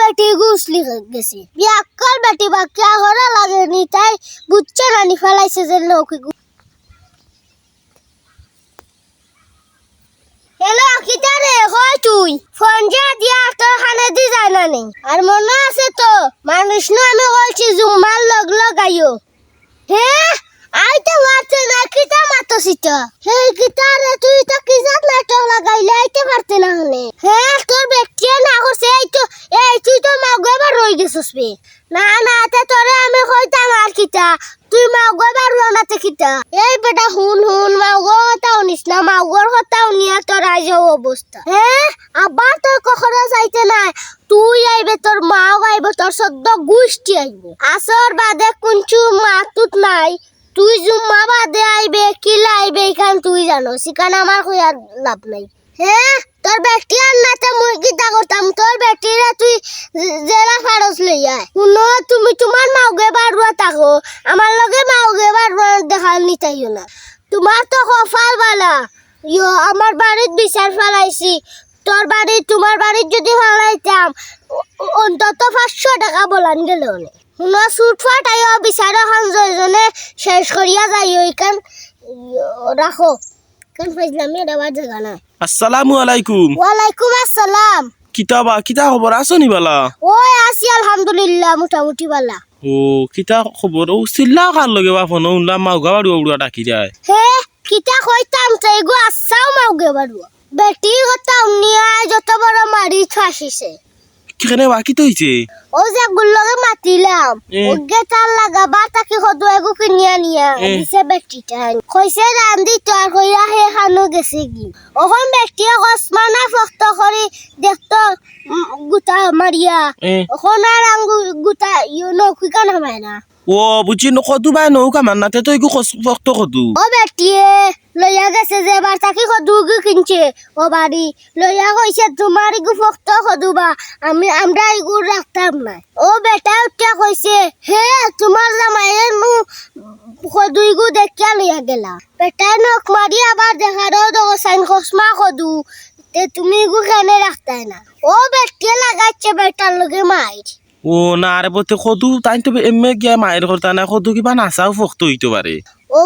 বেটি গুছলি গেছে বিয়াক্কল বেটি বাক্যা করা লাগেনি তাই বুঝছে না নি ফেলাইছে যে লোকে হ্যালো কিতারে কই তুই ফোন যা দিয়া তোর খানে দি যায় না নেই আর মনে আছে তো মানুষ না আমি বলছি জুমার লাগাইও হ্যাঁ আইতে পারতে না কিতা মাতছিস সেই কিতারে তুই তো কিজাত নাটক লাগাইলে আইতে পারতে না হলে হ্যাঁ তোর ব্যক্তি না করছে এই তুই তো মাগবার রই গেছিস বে না না তে তোরে আমি কইতাম আর কিতা তুই মাগবার রনাতে কিতা এই বেটা হুন মাগো তাও নিস না মাগর কথাও নিয়া তোর আজ অবস্থা হ্যাঁ আবার তোর কখনো যাইতে নাই তুই আইবে তোর মাও আইবে তোর সদ্য গুষ্টি আইবে আসর বাদে কুঞ্চু মাতুত নাই তুই জুম্মা বাদে আইবে কি লাইবে এখান তুই জানো সেখানে আমার কইয়ার লাভ নাই হ্যাঁ তোর ব্যক্তি আর নাতে মুই কিতা করতাম তোর ব্যক্তিরা তুই জেলা ফারস লইয়া শুনো তুমি তোমার মাওগে বাড়ুয়া থাকো আমার লগে মাওগে বাড়ুয়া দেখা নিতাইও না তোমার তো কপাল বালা ইয়ো আমার বাড়ির বিচার ফেলাইছি তোর বাড়ি তোমার বাড়ির যদি ফেলাইতাম অন্তত 500 টাকা বলান গেল শুনো সুটফাট আইও বিচার এখন জয়জনে শেষ করিয়া যাইও এখান রাখো কেন ফাইজলামি দেওয়ার জায়গা না আসসালামু আলাইকুম ওয়ালাইকুম আসসালাম কিতা খবর আছো নি বালা ওই আছি আলহামদুলিল্লাহ মোটামুটি বালা ও কিতা খবর ও সিল্লা কার লগে বা ফোন উনলা মাউগা বাড়ি উড়া ডাকি যায় হে কিতা কইতাম তাই গো আসাও মাউগে বাড়ু বেটি কথা উনিয়া যত বড় মারি ফাঁসিছে কিখানে বাকি তো হইছে ও যে গুল্লগে মাতিলাম ওগে তার লাগাবার তাকে কদু এগু কিনিয়া নিয়া দিছে বেটিটা কইছে রান্দি তোর কইয়া হে খানো গেছে কি ওখন বেটিয়ে কসমানা ফক্ত করে দেখতো গুতা মারিয়া ওখন আর গুতা ইউনো কুইকা নামায় না ও বুঝি কদু বাই নৌকা মান্নাতে তো একটু কষ্ট কদু ও বেটিয়ে লইয়া গেছে যে এবার তাকে কদু কিনছে ও বাড়ি লইয়া কইছে তোমার ইগু ফক্ত কদুবা আমরা ইগু রাখতাম না ও বেটা উঠে কইছে হে তোমার জামাইয়ের নু কদু ইগু দেখিয়া লইয়া গেলা বেটায় নখ মারি আবার দেখারও তো সাইন খসমা কদু তে তুমি ইগু কেনে রাখতাই না ও বেটিয়ে লাগাইছে বেটার লগে মাইর ও না আরে বলতে কদু তাই তো এমএ গিয়া মায়ের করতা না কদু কিবা নাচাও ফক্ত হইতে পারে ও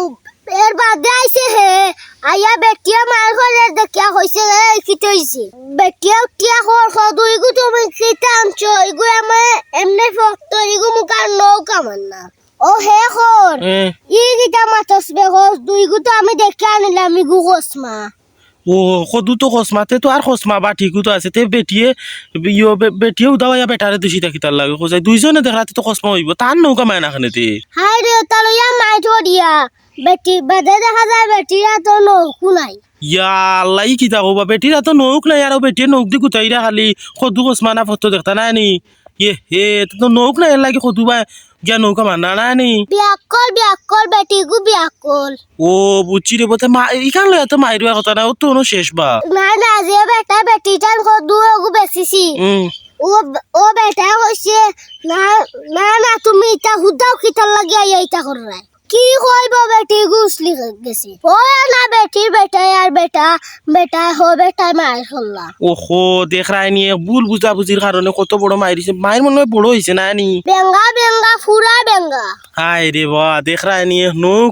এর বাদে আইছে হে আয়া বেটিয়া মার ঘরে দেখিয়া কইছে কিতে হইছে বেটিয়া উঠিয়া কদু ইগু তুমি কিতা আনছো ইগু আমি এমনি ফক্ত ইগু মুখার নৌকা মান্না ও হে খর ই কিতা মাতস বে কদু ইগু তো আমি দেখিয়া আনিলাম ইগু কসমা ও কদু তো কসমাতে তো আর কসমা বা ঠিকও তো আছে তে বেটিয়েও দাওয়া বেটারে দুষি থাকি তার লাগে কোথায় দুইজনে দেখাতে তো কসমা হইব তার নৌকা মায় না খানে তে হাই রে তালইয়া মাই ধরিয়া বেটি বাদে দেখা যায় বেটিরা তো নৌকু নাই ইয়া আল্লাহ কিতা কবা বেটিরা তো নৌক নাই আর বেটিয়ে নৌক দি গুতাইরা খালি কদু কসমা না ফটো দেখতা নাই নি হে তো নৌক নাই এর লাগে কদু বা গিয়া নৌকা মানা নাই নি বিয়াকল বেটি গু বিয়াকল ও বুঝছি রে বলতে মা ইখান লয় তো মাইরবা কথা না ও তো শেষ বা না যে বেটিটার কদু গু বেশিছি ও বেটা কইছে না তুমি ইটা হুদাও কিতার লাগি আইয়া ইটা কররাই কি কইব বেটি গুছলি গেছে ও না বেটির বেটায় আর বেটা হো বেটায় মার হল্লা ওহো দেখ রায় নিয়ে ভুল বুঝাবুঝির কারণে কত বড় মাইরিছে মায়ের মনে হয় বড় হয়েছে না নি বেঙ্গা ফুরা বেঙ্গা হাই রে বা দেখ রায় নিয়ে নৌক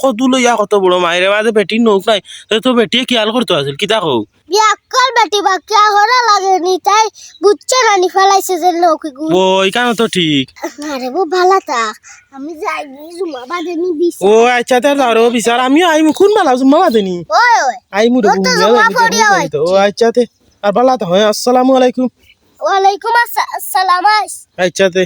কদু লইয়া কত বড় মায়ের মাঝে বেটির নৌক নাই তো বেটিয়ে খেয়াল করতে আসল কি দেখো বিয়াক্কল বেটি বাক্যা করা লাগেনি তাই বুঝছে না নি ফেলাইছে যে লোক ও এখানে তো ঠিক আরে বো ভালো তা আমি যাই জুমা বাদেনি বিশ ও আচ্ছা তার দাও বিচার আমিও আইমু কোন বালা জুমা বাদেনি ওই আইমু রে ও আচ্ছা তে আর বালা তো হয় আসসালামু আলাইকুম ওয়ালাইকুম আসসালাম আচ্ছা তে